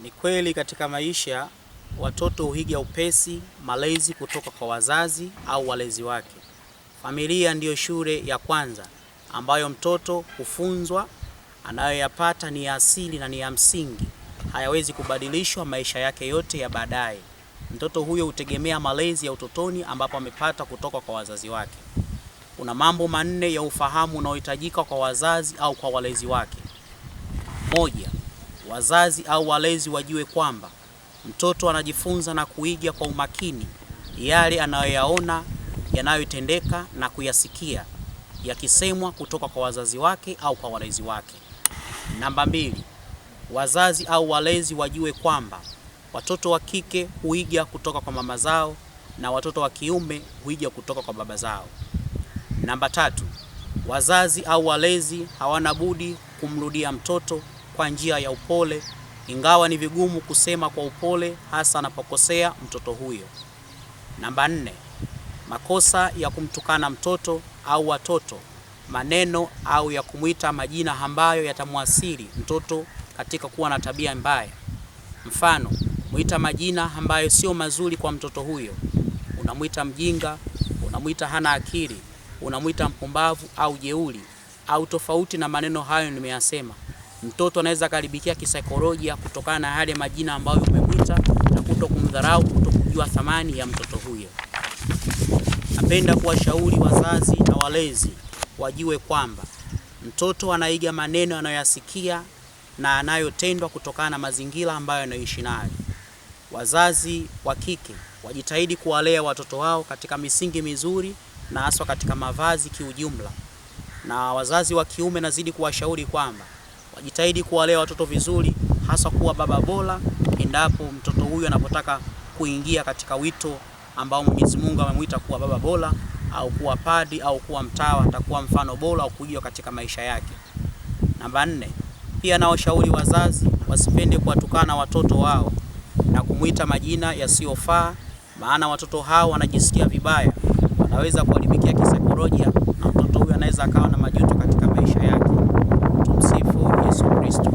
Ni kweli katika maisha watoto huiga upesi malezi kutoka kwa wazazi au walezi wake. Familia ndiyo shule ya kwanza ambayo mtoto hufunzwa, anayoyapata ni ya asili na ni ya msingi. Hayawezi kubadilishwa maisha yake yote ya baadaye. Mtoto huyo hutegemea malezi ya utotoni ambapo amepata kutoka kwa wazazi wake. Kuna mambo manne ya ufahamu unaohitajika kwa wazazi au kwa walezi wake. Moja, wazazi au walezi wajue kwamba mtoto anajifunza na kuiga kwa umakini yale anayoyaona yanayotendeka na kuyasikia yakisemwa kutoka kwa wazazi wake au kwa walezi wake. Namba mbili, wazazi au walezi wajue kwamba watoto wa kike huiga kutoka kwa mama zao na watoto wa kiume huiga kutoka kwa baba zao. Namba tatu, wazazi au walezi hawana budi kumrudia mtoto kwa njia ya upole, ingawa ni vigumu kusema kwa upole hasa anapokosea mtoto huyo. Namba nne, makosa ya kumtukana mtoto au watoto, maneno au ya kumuita majina ambayo yatamwasili mtoto katika kuwa na tabia mbaya. Mfano, muita majina ambayo sio mazuri kwa mtoto huyo. Unamuita mjinga, unamuita hana akili, unamuita mpumbavu au jeuri, au tofauti na maneno hayo nimeyasema. Mtoto anaweza karibikia kisaikolojia kutokana na hali majina ambayo umemuita na kutokumdharau, kutokujua thamani ya mtoto huyo. Napenda kuwashauri wazazi na walezi wajue kwamba mtoto anaiga maneno anayoyasikia na anayotendwa kutokana na mazingira ambayo anaishi nayo. Wazazi wa kike wajitahidi kuwalea watoto wao katika misingi mizuri na hasa katika mavazi kiujumla. Na wazazi wa kiume nazidi kuwashauri kwamba wajitahidi kuwalea watoto vizuri, hasa kuwa baba bora endapo mtoto huyo anapotaka kuingia katika wito ambao Mwenyezi Mungu amemuita kuwa baba bora au kuwa padri au kuwa mtawa, atakuwa mfano bora au kujua katika maisha yake. Namba 4, pia na washauri wazazi wasipende kuwatukana watoto wao na kumuita majina yasiyofaa, maana watoto hao wanajisikia vibaya, wanaweza kuharibikia kisaikolojia na mtoto huyo anaweza akawa na majuto katika maisha yake. Tumsifu Yesu Kristo.